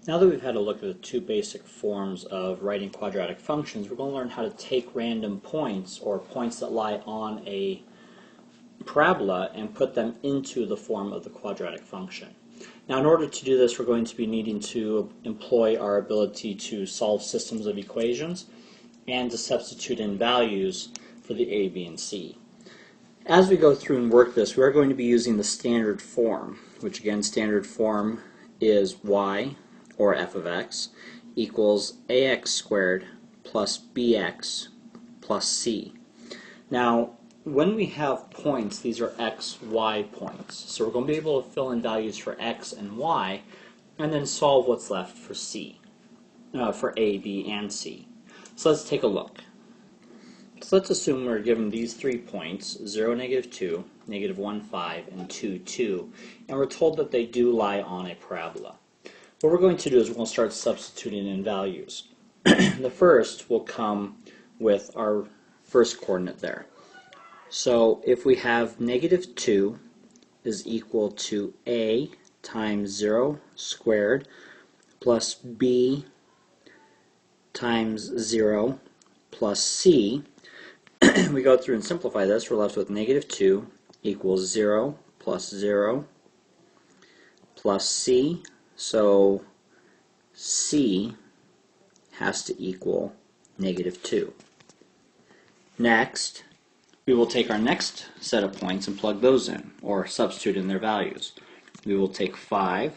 Now that we've had a look at the two basic forms of writing quadratic functions, we're going to learn how to take random points, or points that lie on a parabola, and put them into the form of the quadratic function. Now in order to do this, we're going to be needing to employ our ability to solve systems of equations and to substitute in values for the a, b, and c. As we go through and work this, we are going to be using the standard form, which again, standard form is y, or f of x, equals ax squared plus bx plus c. Now, when we have points, these are x, y points. So we're going to be able to fill in values for x and y, and then solve what's left for c, for a, b, and c. So let's take a look. So let's assume we're given these 3 points, 0, -2, -1, 5, and 2, 2, and we're told that they do lie on a parabola. What we're going to do is we're going to start substituting in values. The first will come with our first coordinate there. So if we have -2 is equal to a times 0 squared plus b times 0 plus c, we go through and simplify this, we're left with -2 equals 0 plus 0 plus c, so c has to equal -2. Next, we will take our next set of points and plug those in, or substitute in their values. We will take 5,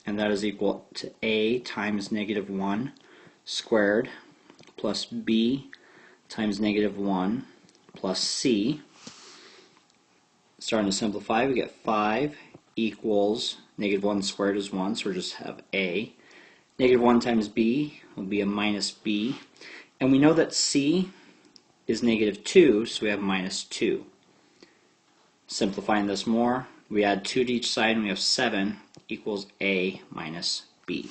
and that is equal to a times -1 squared plus b times -1 plus c. Starting to simplify, we get 5 equals -1 squared is 1, so we just have a. -1 times b will be a minus b. And we know that c is -2, so we have -2. Simplifying this more, we add 2 to each side, and we have 7 equals a minus b.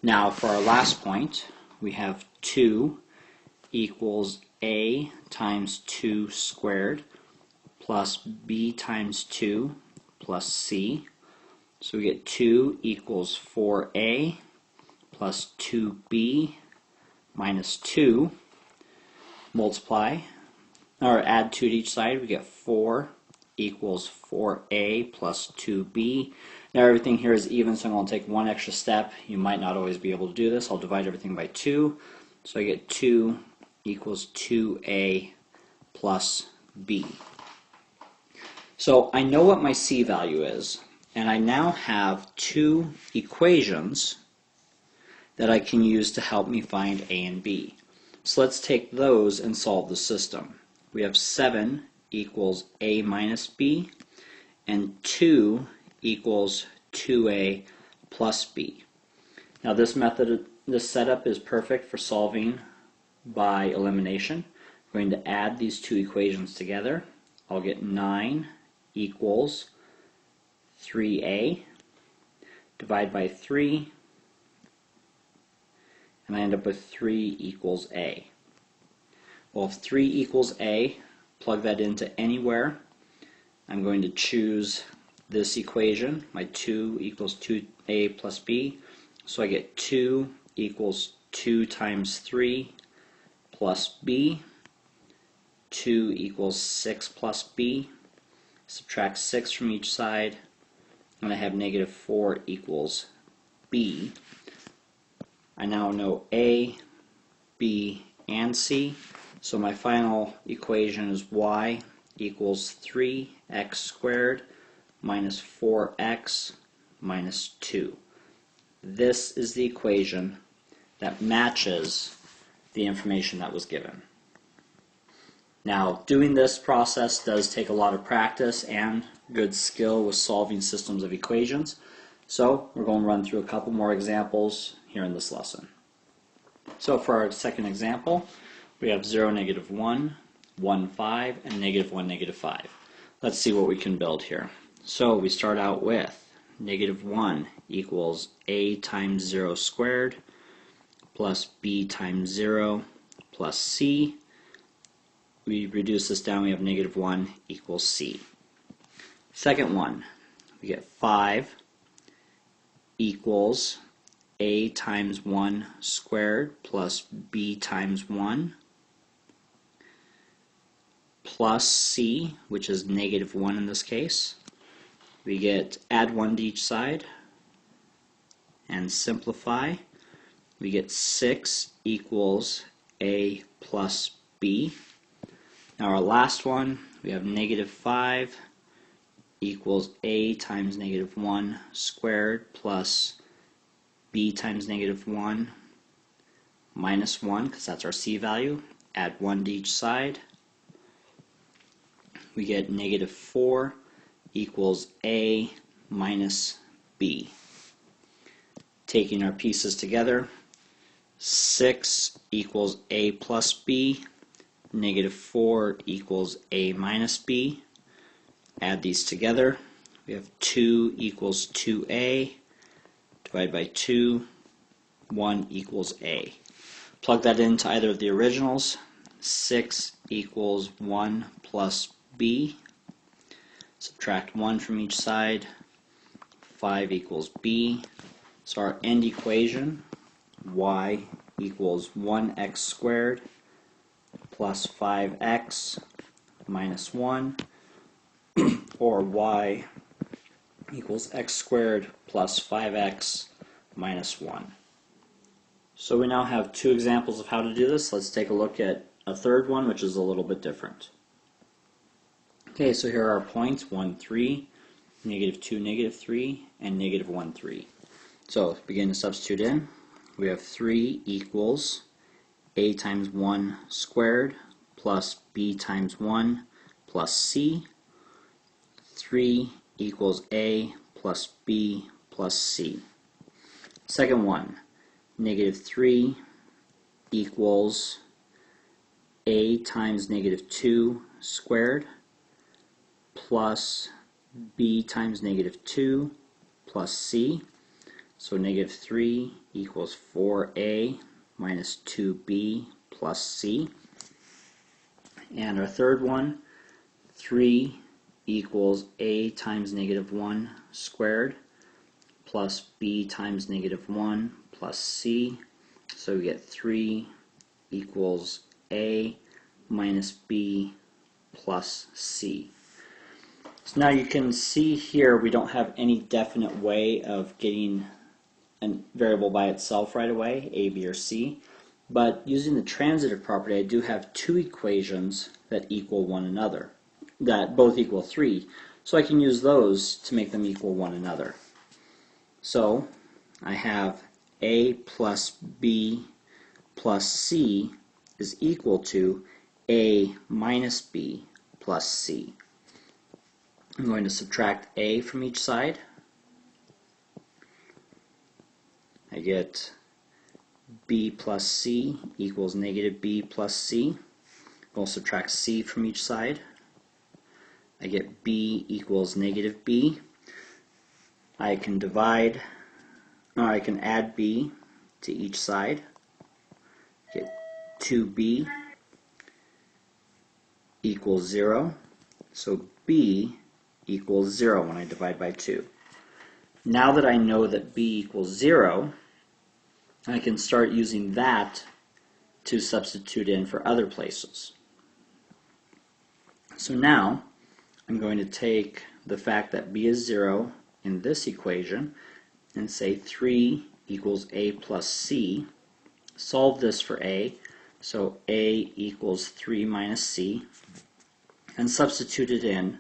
Now for our last point, we have 2 equals a times 2 squared plus b times 2 plus c. So we get 2 equals 4a plus 2b minus 2. Multiply, or add 2 to each side, we get 4 equals 4a plus 2b. Now everything here is even, so I'm going to take one extra step. You might not always be able to do this. I'll divide everything by 2. So I get 2 equals 2a plus b. So I know what my c value is, and I now have 2 equations that I can use to help me find a and b. So let's take those and solve the system. We have 7 equals a minus b, and 2 equals 2a plus b. Now this setup is perfect for solving by elimination. I'm going to add these 2 equations together. I'll get 9 equals 3a, divide by 3, and I end up with 3 equals a. Well, if 3 equals a, plug that into anywhere. I'm going to choose this equation, my 2 equals 2a plus b, so I get 2 equals 2 times 3 plus b, 2 equals 6 plus b, subtract 6 from each side, and I have -4 equals b. I now know a, b, and c, so my final equation is y equals 3x squared minus 4x minus 2. This is the equation that matches the information that was given. Now, doing this process does take a lot of practice and good skill with solving systems of equations. So we're going to run through a couple more examples here in this lesson. So for our second example, we have 0, -1, 1, 5, and -1, -5. Let's see what we can build here. So we start out with -1 equals a times 0 squared plus b times 0 plus c. We reduce this down, we have -1 equals c. Second one, we get 5 equals a times 1 squared plus b times 1 plus c, which is negative 1 in this case. We get add 1 to each side and simplify. We get 6 equals a plus b. Now our last one, we have negative 5 equals a times negative 1 squared plus b times negative 1 minus 1, because that's our c value. Add 1 to each side. We get negative 4 equals a minus b. Taking our pieces together, 6 equals a plus b, negative 4 equals a minus b. Add these together. We have 2 equals 2a. Divide by 2, 1 equals a. Plug that into either of the originals. 6 equals 1 plus b. Subtract 1 from each side. 5 equals b. So our end equation, y equals 1x squared plus 5x minus 1, or y equals x squared plus 5x minus 1. So we now have two examples of how to do this. Let's take a look at a third one, which is a little bit different. Okay, so here are our points, 1, 3, negative 2, negative 3, and negative 1, 3. So begin to substitute in. We have 3 equals a times 1 squared plus b times 1 plus c. 3 equals a plus b plus c. Second one, negative 3 equals a times negative 2 squared plus b times negative 2 plus c. So negative 3 equals 4a minus 2b plus c. And our third one, 3 equals a times negative 1 squared plus b times negative 1 plus c. So we get 3 equals a minus b plus c. So now you can see here we don't have any definite way of getting a variable by itself right away, a, b, or c. But using the transitive property, I do have two equations that equal one another, that both equal 3. So I can use those to make them equal one another. So I have a plus b plus c is equal to a minus b plus c. I'm going to subtract a from each side. I get b plus c equals negative b plus c. We'll subtract c from each side. I get b equals negative b. I can add b to each side. Get 2b equals 0. So b equals 0 when I divide by 2. Now that I know that b equals 0, I can start using that to substitute in for other places. So now I'm going to take the fact that b is 0 in this equation and say 3 equals a plus c. Solve this for a, so a equals 3 minus c, and substitute it in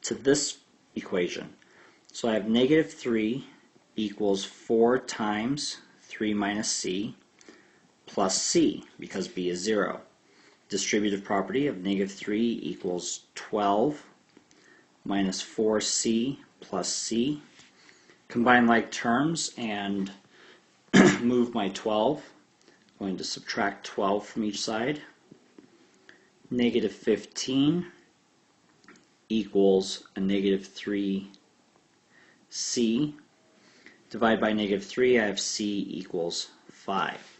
to this equation. So I have negative 3 equals 4 times 3 minus c plus c, because b is 0. Distributive property of negative 3 equals 12 minus 4c plus c. Combine like terms and move my 12. I'm going to subtract 12 from each side. Negative 15 equals a negative 3c. Divide by negative 3, I have c equals 5.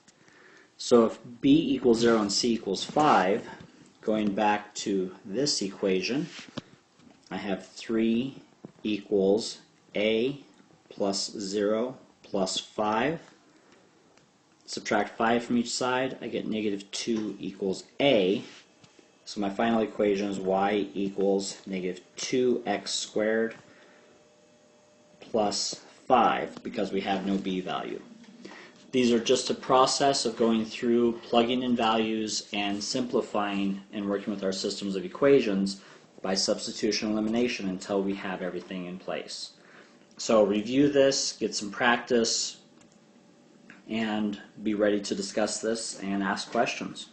So if b equals 0 and c equals 5, going back to this equation, I have 3 equals a plus 0 plus 5. Subtract 5 from each side, I get negative 2 equals a. So my final equation is y equals negative 2x squared plus 5, because we have no b value. These are just a process of going through, plugging in values, and simplifying and working with our systems of equations by substitution and elimination until we have everything in place. So review this, get some practice, and be ready to discuss this and ask questions.